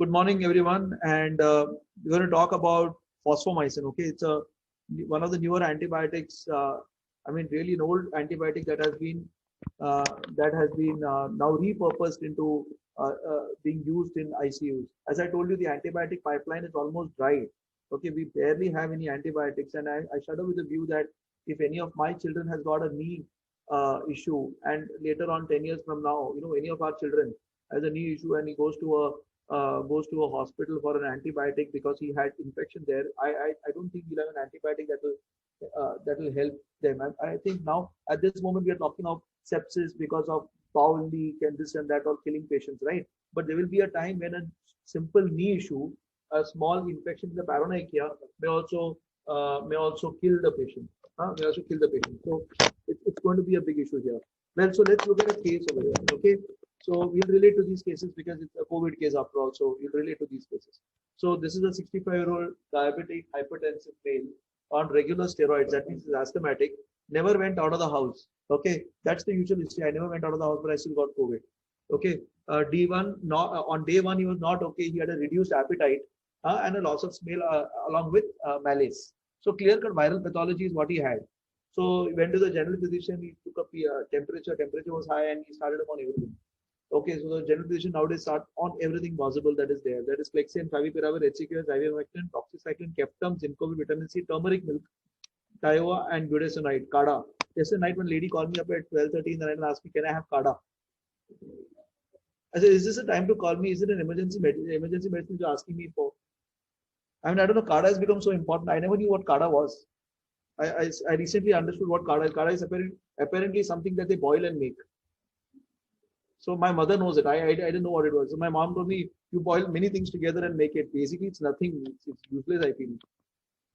Good morning, everyone, and we're going to talk about fosfomycin. Okay, it's a one of the newer antibiotics. I mean, really an old antibiotic uh, that has been now repurposed into being used in ICUs. As I told you, the antibiotic pipeline is almost dry. Okay, we barely have any antibiotics, and I shudder with the view that if any of my children has got a knee issue, and later on 10 years from now, any of our children has a knee issue and he goes to a hospital for an antibiotic because he had infection there. I don't think we'll have an antibiotic that will help them. I think now at this moment we are talking of sepsis because of bowel leak and this and that, or killing patients, right? But there will be a time when a simple knee issue, a small infection in the paronychia may also kill the patient. May also kill the patient. So it's going to be a big issue here. Well, so let's look at a case over here. Okay. So we'll relate to these cases because it's a COVID case after all. So we'll relate to these cases. So this is a 65-year-old diabetic hypertensive male on regular steroids. That means he's asthmatic. Never went out of the house. Okay, that's the usual history. I never went out of the house, but I still got COVID. Okay, D1. Not on day one he was not okay. He had a reduced appetite and a loss of smell along with malaise. So clear-cut viral pathology is what he had. So he went to the general physician. He took up temperature. Temperature was high, and he started him on everything. Okay, so the general physician nowadays start on everything possible that is there. That is Clexane, Favipiravir, HCQS, Ivermectin, Doxycycline, Keptum, Zincovi, Vitamin C, turmeric milk, Tioa, and budesonide, Kada. Yesterday night, when lady called me up at 12:30 in the night and asked me, "Can I have Kada?" I said, "Is this a time to call me? Is it an emergency medicine you're asking me for?" I mean, I don't know. Kada has become so important. I never knew what Kada was. I recently understood what Kada is. Kada is apparently something that they boil and make. So my mother knows it. I didn't know what it was. So my mom told me, you boil many things together and make it. Basically, it's nothing. It's useless, I feel.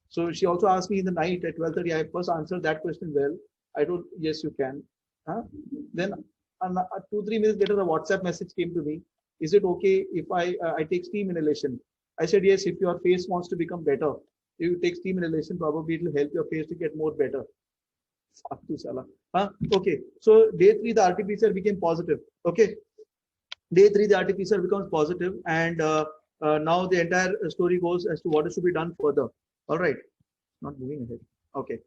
So she also asked me in the night at 12:30. I first answered that question well. I told, yes, you can. Then 2-3 minutes later, a WhatsApp message came to me. Is it okay if I take steam inhalation? I said, yes, if your face wants to become better. If you take steam inhalation, probably it will help your face to get more better. Okay, so day 3 the RT-PCR became positive. Okay, day 3 the RT-PCR becomes positive, and now the entire story goes as to what is to be done further. All right, not moving ahead. Okay,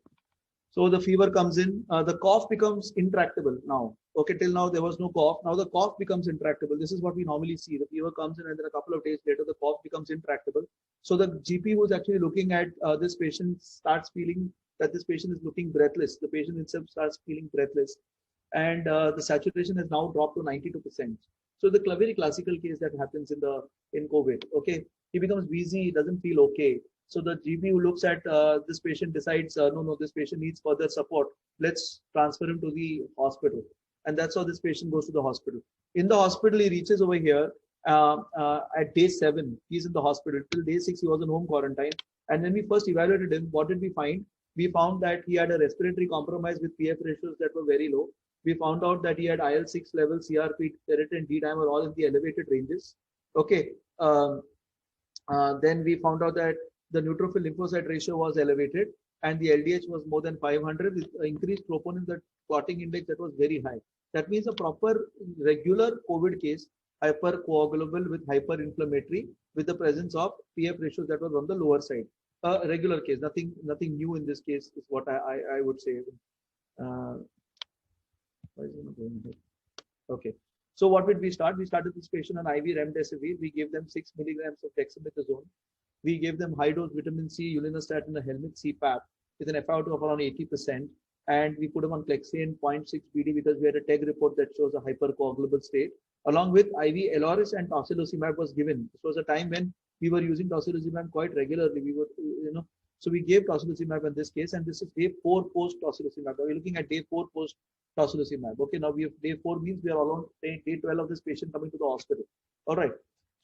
so the fever comes in, the cough becomes intractable now. Okay, till now there was no cough. Now the cough becomes intractable. This is what we normally see. The fever comes in, and then a couple of days later the cough becomes intractable. So the GP who's actually looking at this patient starts feeling that this patient is looking breathless. The patient itself starts feeling breathless, and the saturation has now dropped to 92%. So the very classical case that happens in COVID. Okay, he becomes wheezy, he doesn't feel okay. So the GP who looks at this patient decides, no, this patient needs further support. Let's transfer him to the hospital, and that's how this patient goes to the hospital. In the hospital, he reaches over here at day 7. He's in the hospital till day 6. He was in home quarantine, and when we first evaluated him, what did we find? We found that he had a respiratory compromise with PF ratios that were very low. We found out that he had IL-6 level, CRP, ferritin, D-dimer all in the elevated ranges. Okay. Then we found out that the neutrophil lymphocyte ratio was elevated, and the LDH was more than 500 with increased troponin, the clotting index that was very high. That means a proper regular COVID case, hypercoagulable with hyperinflammatory, with the presence of PF ratios that was on the lower side. A regular case, nothing new in this case is what I would say. Why is it not going ahead? Okay. So what did we start? We started this patient on IV remdesivir. We gave them 6 milligrams of dexamethasone. We gave them high dose vitamin C, ulinistatin, a helmet CPAP with an FiO2 of around 80%. And we put them on Clexane 0.6 BD because we had a TEG report that shows a hypercoagulable state. Along with IV Eloris and tocilizumab was given. This was a time when we were using tocilizumab quite regularly. We were, so we gave tocilizumab in this case, and this is day 4 post tocilizumab. We're looking at day 4 post tocilizumab. Okay, now we have day 4 means we are along day 12 of this patient coming to the hospital. All right.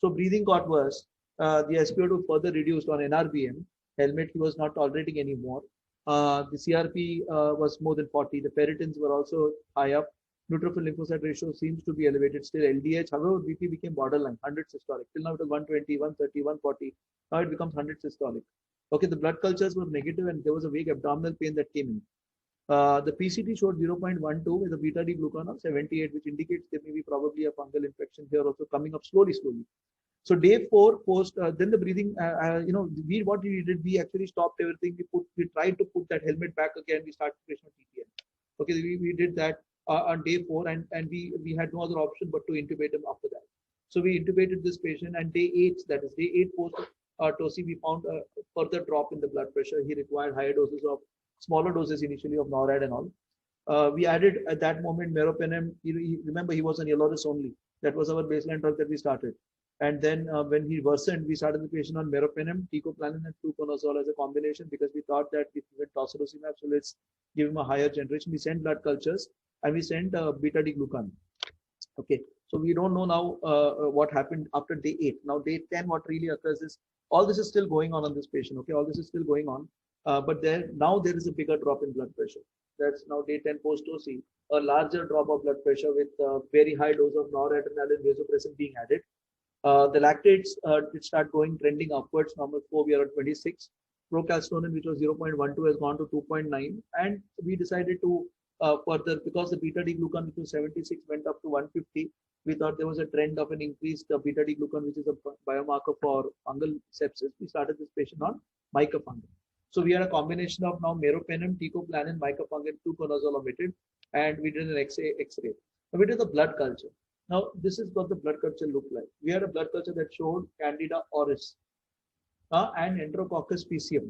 So breathing got worse. The SpO2 further reduced on NRBM. Helmet he was not tolerating anymore. The CRP was more than 40. The ferritins were also high up. Neutrophil lymphocyte ratio seems to be elevated still. LDH, however, BP became borderline, 100 systolic. Till now it was 120, 130, 140. Now it becomes 100 systolic. Okay, the blood cultures were negative and there was a vague abdominal pain that came in. The PCT showed 0.12 with a beta D glucan of 78, which indicates there may be probably a fungal infection here also coming up slowly. So day 4 post, then the breathing, what we did, we actually stopped everything. We tried to put that helmet back again. We started patient TPN. Okay, we did that on day 4, and we had no other option but to intubate him after that. So we intubated this patient, and day 8, that is day 8 post TOSI, we found a further drop in the blood pressure. He required higher doses of smaller doses initially of NORAD and all. We added at that moment meropenem. Remember, he was on Yloris only. That was our baseline drug that we started. And then when he worsened, we started the patient on meropenem, teicoplanin, and fluconazole as a combination, because we thought that if we went tocilizumab, so let's give him a higher generation. We sent blood cultures and we sent beta-D-glucan. Okay, so we don't know now what happened after day 8. Now day 10, what really occurs is all this is still going on this patient. Okay, all this is still going on, but now there is a bigger drop in blood pressure. That's now day 10 post OC, a larger drop of blood pressure with very high dose of noradrenaline vasopressin being added. The lactates did start trending upwards. Number 4, we are at 26. Procalcitonin, which was 0.12, has gone to 2.9, and we decided to further, because the beta-D-glucan, which was 76, went up to 150. We thought there was a trend of an increased beta-D-glucan, which is a biomarker for fungal sepsis. We started this patient on micafungin. So we had a combination of now meropenem, teicoplanin, micafungin, fluconazole omitted, and we did an X-ray. Now we did the blood culture. Now this is what the blood culture looked like. We had a blood culture that showed Candida auris and Enterococcus faecium.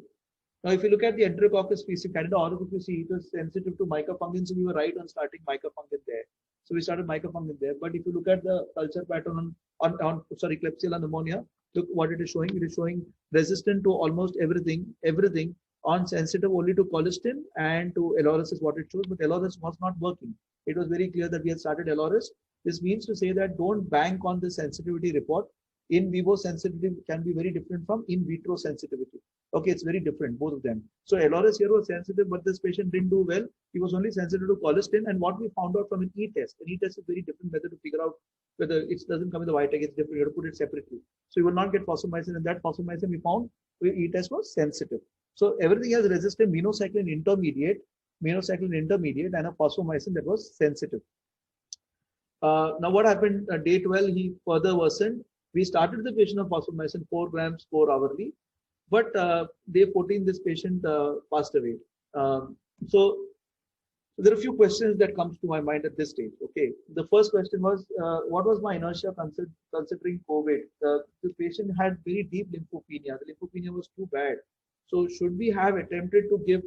Now, if you look at the Enterococcus faecium, Candida auris, if you see, it was sensitive to micafungin, so we were right on starting micafungin there. So we started micafungin there. But if you look at the culture pattern on Klebsiella pneumonia, look what it is showing. It is showing resistant to almost everything on sensitive only to colistin and to L-Auris is what it shows. But L-Auris was not working. It was very clear that we had started L-Auris. This means to say that don't bank on the sensitivity report. In vivo sensitivity can be very different from in vitro sensitivity. Okay, it's very different, both of them. So L-Auris here was sensitive, but this patient didn't do well. He was only sensitive to colistin. And what we found out from an E-test, an E-test is a very different method to figure out whether it doesn't come in the white egg, it's different. You have to put it separately. So you will not get fosfomycin, and that fosfomycin we found E-test was sensitive. So everything has resistant minocycline intermediate, and a fosfomycin that was sensitive. Now what happened? Day 12, he further worsened. We started the patient on fosfomycin 4 grams 4 hourly, but day 14, this patient passed away. So there are a few questions that comes to my mind at this stage. Okay, the first question was, what was my inertia considering COVID? The patient had very deep lymphopenia. The lymphopenia was too bad. So should we have attempted to give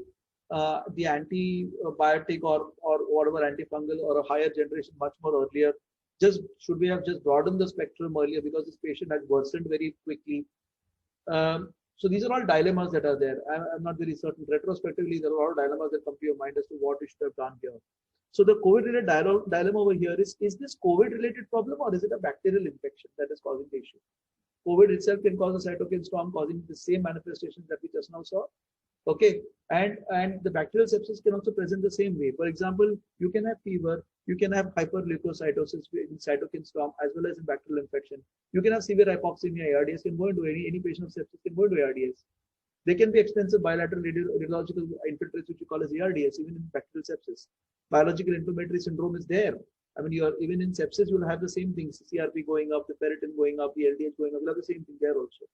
the antibiotic or whatever antifungal or a higher generation much more earlier? Should we have just broadened the spectrum earlier, because this patient had worsened very quickly? So these are all dilemmas that are there. I'm not very certain. Retrospectively, there are a lot of dilemmas that come to your mind as to what we should have done here. So the COVID-related dilemma over here is this COVID-related problem, or is it a bacterial infection that is causing the issue? COVID itself can cause a cytokine storm causing the same manifestations that we just now saw. Okay, and the bacterial sepsis can also present the same way. For example, you can have fever, you can have hyperleukocytosis in cytokine storm as well as in bacterial infection. You can have severe hypoxemia. ARDS can go into any patient of sepsis can go into ARDS. There can be extensive bilateral radiological infiltrates, which you call as ARDS, even in bacterial sepsis. Biological inflammatory syndrome is there. I mean, even in sepsis, you'll have the same things: CRP going up, the ferritin going up, the LDH going up. You'll have the same thing there also.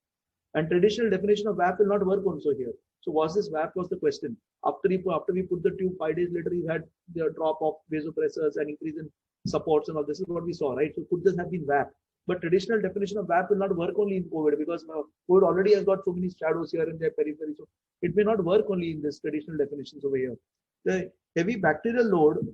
And traditional definition of VAP will not work also here. So was this VAP was the question. After we put the tube, 5 days later, you had the drop of vasopressors and increase in supports and all. This is what we saw, right? So could this have been VAP? But traditional definition of VAP will not work only in COVID, because COVID already has got so many shadows here in their periphery. So it may not work only in this traditional definitions over here. The heavy bacterial load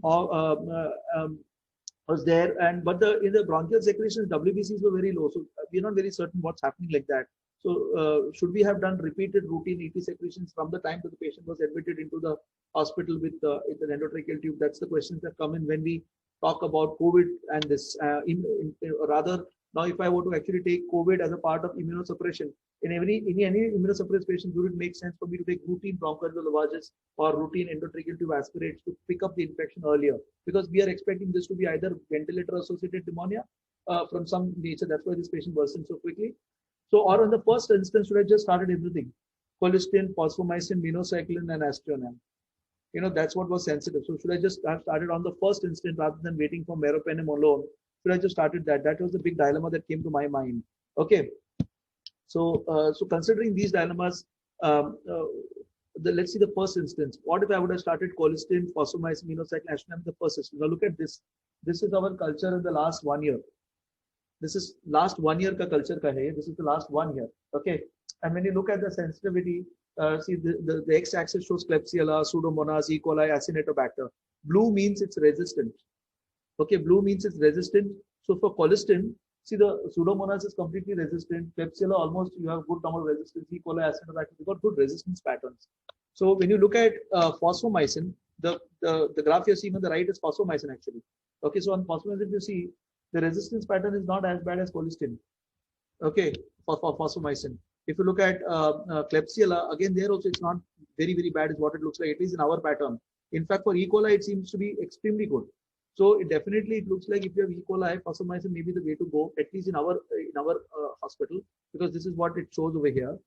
was there, but in the bronchial secretions, WBCs were very low. So we're not very certain what's happening like that. So should we have done repeated routine ET secretions from the time that the patient was admitted into the hospital with an endotracheal tube? That's the questions that come in when we talk about COVID and this. Rather, now if I were to actually take COVID as a part of immunosuppression, in any immunosuppressed patient, would it make sense for me to take routine bronchial lavages or routine endotracheal tube aspirates to pick up the infection earlier? Because we are expecting this to be either ventilator-associated pneumonia from some nature. That's why this patient worsened so quickly. So, or in the first instance, should I just started everything? Colistin, fosfomycin, minocycline, and aztreonam. That's what was sensitive. So should I just have started on the first instant rather than waiting for meropenem alone? Should I just started that? That was the big dilemma that came to my mind. Okay, so considering these dilemmas, let's see the first instance. What if I would have started colistin, fosfomycin, minocycline, aztreonam, the first instance? Now look at this. This is our culture in the last 1 year. This is last 1 year ka culture ka hai. This is the last 1 year. Okay, and when you look at the sensitivity, see the x-axis shows Klebsiella, Pseudomonas, E. coli, Acinetobacter. Blue means it's resistant. Okay, blue means it's resistant. So for colistin, see the Pseudomonas is completely resistant. Klebsiella almost you have good number of resistance. E. coli, Acinetobacter, you got good resistance patterns. So when you look at fosfomycin, the graph you're seeing on the right is fosfomycin actually. Okay, so on fosfomycin you see the resistance pattern is not as bad as colistin. Okay, for fosfomycin. If you look at Klebsiella, again there also it's not very bad is what it looks like, at least in our pattern. In fact, for E. coli, it seems to be extremely good. So it looks like if you have E. coli, fosfomycin may be the way to go, at least in our hospital, because this is what it shows over here.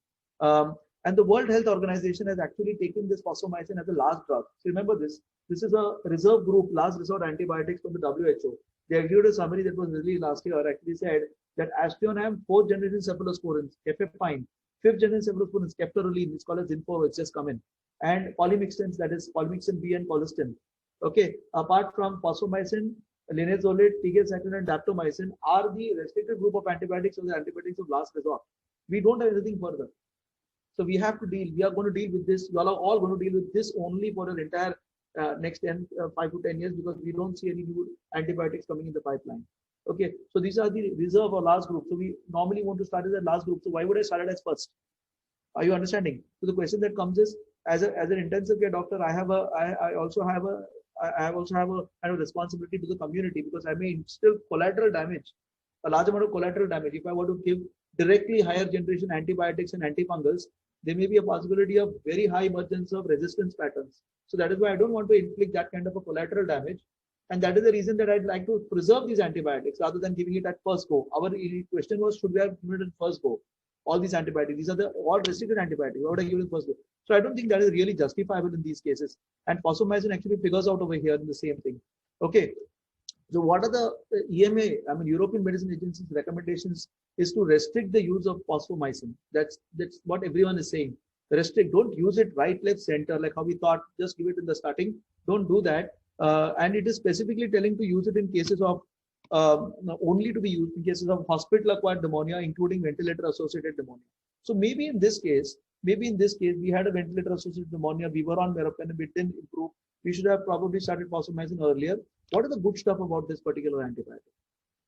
And the World Health Organization has actually taken this fosfomycin as a last drug. So remember this. This is a reserve group, last resort antibiotics from the WHO. They agreed a summary that was released last year, actually said that aztreonam, 4th generation cephalosporins, Cefepime, 5th generation cephalosporins, Ceftaroline, it's called as Zinfo, it's just come in, and polymyxins, that is polymyxin B and colistin. Okay, apart from fosfomycin, linezolid, tigecycline, and daptomycin are the restricted group of antibiotics or the antibiotics of last resort. We don't have anything further. So we have to deal, we are going to deal with this. You are all going to deal with this only for an entire next 5 to 10 years, because we don't see any new antibiotics coming in the pipeline. Okay, so these are the reserve or last group. So we normally want to start as a last group. So why would I start it as first? Are you understanding? So the question that comes is, as an intensive care doctor, I also have a kind of responsibility to the community, because I may instill collateral damage, a large amount of collateral damage. If I were to give directly higher generation antibiotics and antifungals, there may be a possibility of very high emergence of resistance patterns. So that is why I don't want to inflict that kind of a collateral damage. And that is the reason that I'd like to preserve these antibiotics rather than giving it at first go. Our question was, should we have given it at first go? All these antibiotics, these are the all restricted antibiotics. Why would I give it first go? So I don't think that is really justifiable in these cases. And fosfomycin actually figures out over here in the same thing. Okay. So what are the EMA, I mean European Medicine Agency's recommendations is to restrict the use of fosfomycin. That's what everyone is saying. Restrict, don't use it right, left, center, like how we thought, just give it in the starting. Don't do that. And it is specifically telling to use it in cases of only to be used in cases of hospital-acquired pneumonia, including ventilator-associated pneumonia. So maybe in this case, we had a ventilator-associated pneumonia. We were on meropenem, it didn't improve. We should have probably started fosfomycin earlier. What is the good stuff about this particular antibiotic?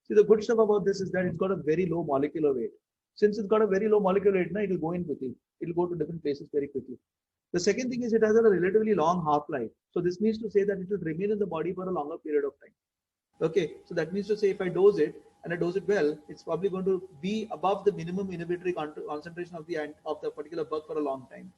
See, the good stuff about this is that it's got a very low molecular weight. Since it's got a very low molecular weight, it will go in quickly. It will go to different places very quickly. The second thing is it has a relatively long half-life. So this means to say that it will remain in the body for a longer period of time. Okay, so that means to say if I dose it and I dose it well, it's probably going to be above the minimum inhibitory concentration of the particular bug for a long time.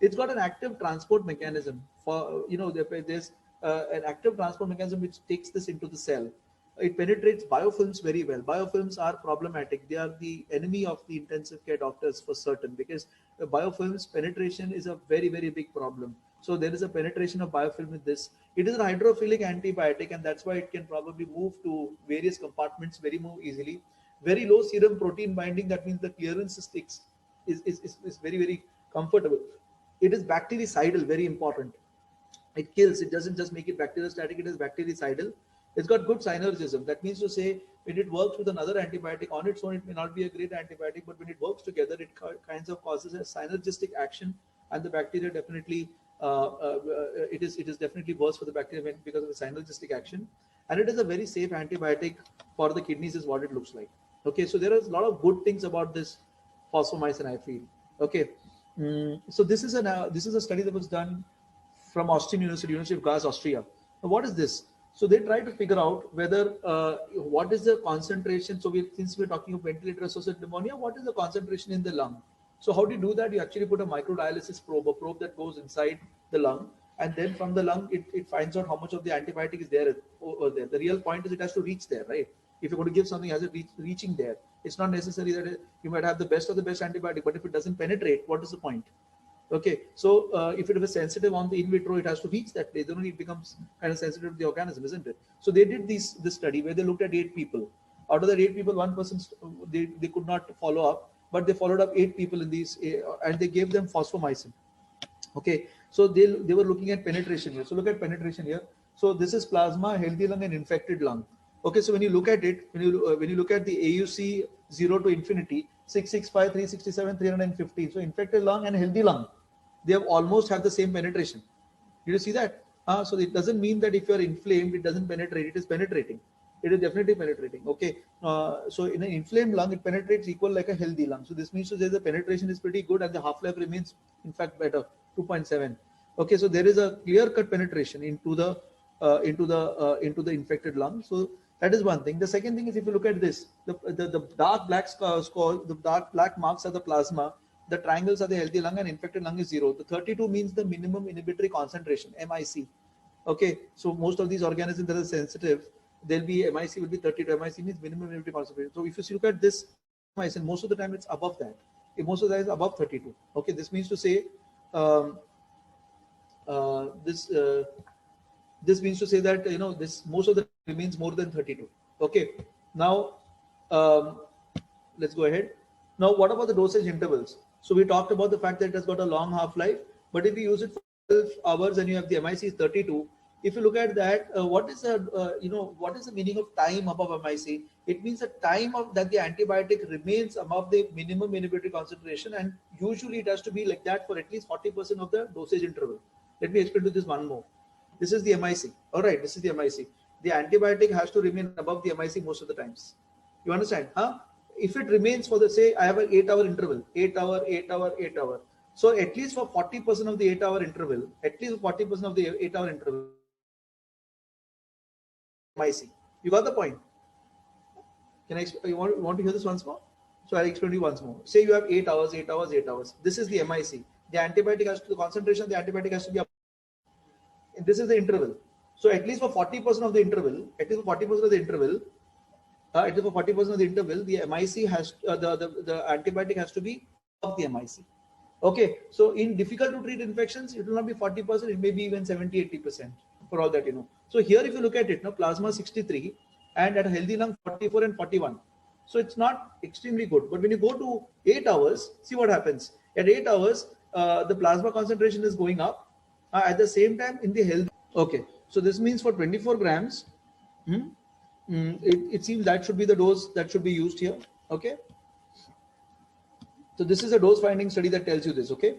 It's got an active transport mechanism for, there's an active transport mechanism which takes this into the cell. It penetrates biofilms very well. Biofilms are problematic. They are the enemy of the intensive care doctors for certain, because the biofilms penetration is a very big problem. So there is a penetration of biofilm with this. It is a hydrophilic antibiotic, and that's why it can probably move to various compartments very more easily. Very low serum protein binding, that means the clearance is very comfortable. It is bactericidal, very important. It kills, it doesn't just make it bacteriostatic, it is bactericidal. It's got good synergism. That means to say, when it works with another antibiotic on its own, it may not be a great antibiotic, but when it works together, it kinds of causes a synergistic action, and the bacteria definitely, it is definitely worse for the bacteria because of the synergistic action. And it is a very safe antibiotic for the kidneys, is what it looks like. Okay, so there is a lot of good things about this fosfomycin, I feel. Okay, so this is a study that was done from Austrian University of Graz, Austria. Now, what is this? So they try to figure out whether what is the concentration. So since we're talking of ventilator-associated pneumonia, what is the concentration in the lung? So how do you do that? You actually put a microdialysis probe, a probe that goes inside the lung, and then from the lung, it finds out how much of the antibiotic is there over there. The real point is it has to reach there, right? If you're going to give something, has it reaching there? It's not necessary that you might have the best of the best antibiotic, but if it doesn't penetrate, what is the point? Okay, so if it was sensitive on the in vitro, it has to reach that place. Then it becomes kind of sensitive to the organism, isn't it? So they did this study where they looked at 8 people. Out of the 8 people, one person they could not follow up, but they followed up 8 people in these, and they gave them fosfomycin. Okay, so they were looking at penetration here. So look at penetration here. So this is plasma, healthy lung, and infected lung. Okay, so when you look at it, when you look at the AUC 0 to infinity, 665, 367, 315. So infected lung and healthy lung, they have almost have the same penetration. Did you see that? So it doesn't mean that if you are inflamed, it doesn't penetrate. It is penetrating. It is definitely penetrating. Okay. So in an inflamed lung, it penetrates equal like a healthy lung. So this means to say the penetration is pretty good and the half-life remains, in fact, better, 2.7. Okay. So there is a clear-cut penetration into the infected lung. So that is one thing. The second thing is, if you look at this, the dark black score, the dark black marks are the plasma. The triangles are the healthy lung, and infected lung is 0. The 32 means the minimum inhibitory concentration, MIC. Okay, so most of these organisms that are sensitive, there'll be MIC will be 32. MIC means minimum inhibitory concentration. So if you look at this MIC, most of the time it's above that. Most of the time it's above 32. Okay, this means to say this means to say that this most of the remains more than 32. Okay, now let's go ahead. Now, what about the dosage intervals? So we talked about the fact that it has got a long half-life, but if you use it for 12 hours and you have the MIC is 32, if you look at that, what is the meaning of time above MIC? It means the time that the antibiotic remains above the minimum inhibitory concentration, and usually it has to be like that for at least 40% of the dosage interval. Let me explain to this one more. This is the MIC. All right, this is the MIC. The antibiotic has to remain above the MIC most of the times. You understand? If it remains for the, say, I have an 8-hour interval, 8 hour, 8 hour, 8 hour. So at least for 40% of the 8-hour interval, at least 40% of the 8-hour interval, MIC. You got the point? Can I? You want to hear this once more? So I'll explain to you once more. Say you have 8 hours, 8 hours, 8 hours. This is the MIC. The antibiotic has to, the concentration of the antibiotic has to be up. This is the interval. So at least for 40% of the interval, at least for 40% of the interval, the MIC has the antibiotic has to be above the MIC. Okay, so in difficult to treat infections, it will not be 40%, it may be even 70-80% for all that you know. So here, if you look at it, plasma 63 and at a healthy lung 44 and 41. So it's not extremely good. But when you go to 8 hours, see what happens. At 8 hours, the plasma concentration is going up. At the same time, in the healthy. Okay, so this means for 24 grams, it seems that should be the dose that should be used here. Okay, so this is a dose finding study that tells you this. Okay,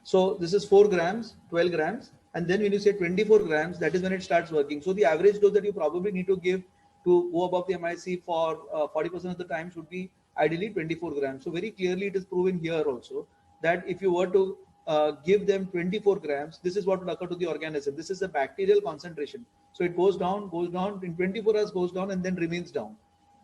so this is 4 grams, 12 grams, and then when you say 24 grams, that is when it starts working. So the average dose that you probably need to give to go above the MIC for 40% of the time should be ideally 24 grams. So very clearly it is proven here also that if you were to give them 24 grams, this is what would occur to the organism. This is the bacterial concentration. So it goes down in 24 hours, goes down and then remains down.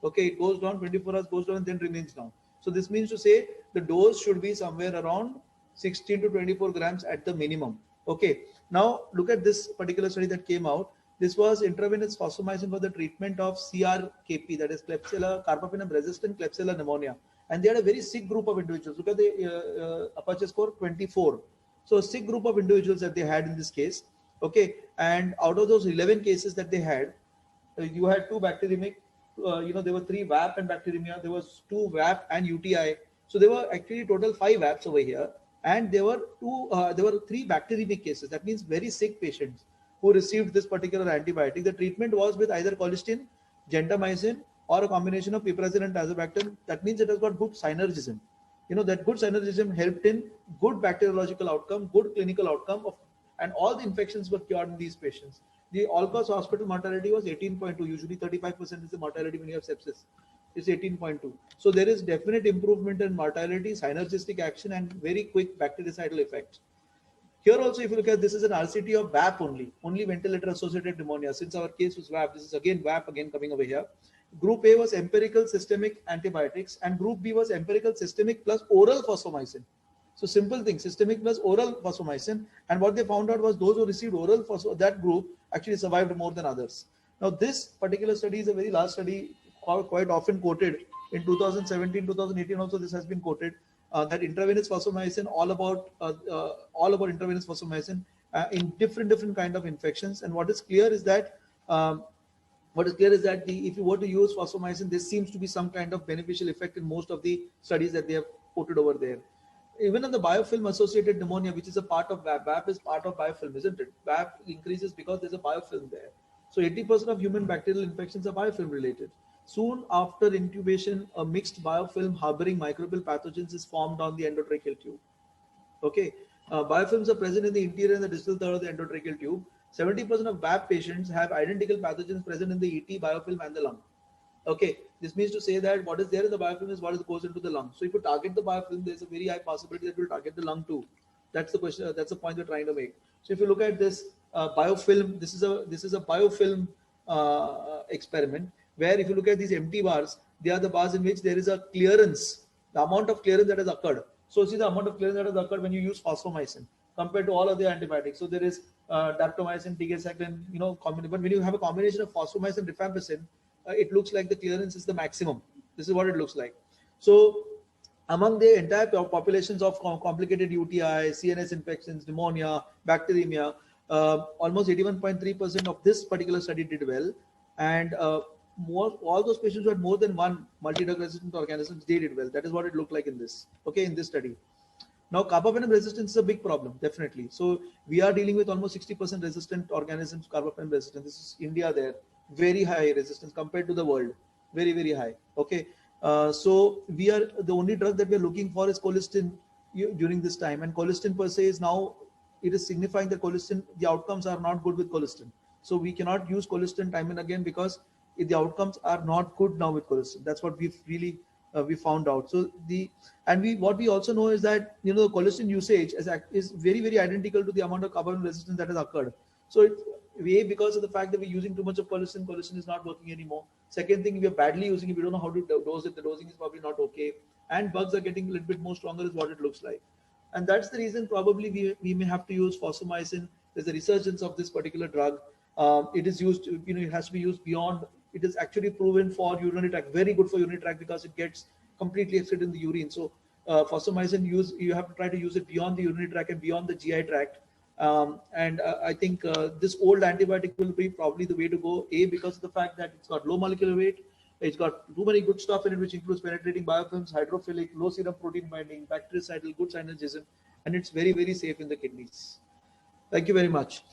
Okay, it goes down 24 hours, goes down and then remains down. So this means to say the dose should be somewhere around 16 to 24 grams at the minimum. Okay, now look at this particular study that came out. This was intravenous fosfomycin for the treatment of CRKP, that is Klebsiella, carbapenem resistant Klebsiella pneumonia. And they had a very sick group of individuals. Look at the Apache score 24. So a sick group of individuals that they had in this case. Okay, and out of those 11 cases that they had, you had 2 bacteremic, there were 3 VAP and bacteremia, there was 2 VAP and UTI. So there were actually total 5 VAPs over here, and there were 3 bacteremic cases. That means very sick patients who received this particular antibiotic. The treatment was with either colistin, gentamicin, or a combination of piperazine and tazobactam. That means it has got good synergism. That good synergism helped in good bacteriological outcome, good clinical outcome and all the infections were cured in these patients. The all-cause hospital mortality was 18.2. Usually 35% is the mortality when you have sepsis. It's 18.2. So there is definite improvement in mortality, synergistic action, and very quick bactericidal effect. Here also, if you look at this, is an RCT of VAP only ventilator-associated pneumonia. Since our case was VAP, this is again VAP again coming over here. Group A was empirical systemic antibiotics, and Group B was empirical systemic plus oral fosfomycin. So simple thing, systemic plus oral fosfomycin. And what they found out was those who received oral that group actually survived more than others. Now this particular study is a very large study, quite often quoted in 2017, 2018 also this has been quoted, that intravenous fosfomycin, all about intravenous fosfomycin in different kind of infections. And what is clear is that What is clear is that if you were to use fosfomycin, there seems to be some kind of beneficial effect in most of the studies that they have quoted over there. Even in the biofilm associated pneumonia, which is a part of VAP, VAP is part of biofilm, isn't it? VAP increases because there's a biofilm there. So 80% of human bacterial infections are biofilm related. Soon after intubation, a mixed biofilm harboring microbial pathogens is formed on the endotracheal tube. Okay, biofilms are present in the interior and the distal third of the endotracheal tube. 70% of VAP patients have identical pathogens present in the ET, biofilm, and the lung. Okay, this means to say that what is there in the biofilm is what goes into the lung. So if you target the biofilm, there's a very high possibility that you'll target the lung too. That's the question. That's the point we're trying to make. So if you look at this biofilm, this is a biofilm experiment where if you look at these empty bars, they are the bars in which there is a clearance, the amount of clearance that has occurred. So see the amount of clearance that has occurred when you use fosfomycin compared to all other antibiotics. So there is daptomycin, tigecycline, but when you have a combination of fosfomycin, rifampicin, it looks like the clearance is the maximum. This is what it looks like. So among the entire populations of complicated UTI, CNS infections, pneumonia, bacteremia, almost 81.3% of this particular study did well, and all those patients who had more than one multi-drug resistant organisms, they did well. That is what it looked like in this. Okay, in this study. Now, carbapenem resistance is a big problem, definitely. So we are dealing with almost 60% resistant organisms, carbapenem resistant. This is India there, very high resistance compared to the world, very, very high. Okay. So we are the only drug that we are looking for is colistin during this time, and colistin per se is now, it is signifying that colistin, the outcomes are not good with colistin. So we cannot use colistin time and again because the outcomes are not good now with colistin. That's what we've really we found out. So what we also know is that the colistin usage is very, very identical to the amount of carbapenem resistance that has occurred. So because of the fact that we're using too much of colistin is not working anymore. Second thing, we are badly using it. We don't know how to dose it. The dosing is probably not okay, and bugs are getting a little bit more stronger is what it looks like. And that's the reason probably we may have to use fosfomycin. There's a resurgence of this particular drug. It is used, it has to be used beyond. It is actually proven for urinary tract, very good for urinary tract because it gets completely excreted in the urine. So fosfomycin you have to try to use it beyond the urinary tract and beyond the GI tract. And I think this old antibiotic will be probably the way to go. Because of the fact that it's got low molecular weight, it's got too many good stuff in it, which includes penetrating biofilms, hydrophilic, low serum protein binding, bactericidal, good synergism, and it's very, very safe in the kidneys. Thank you very much.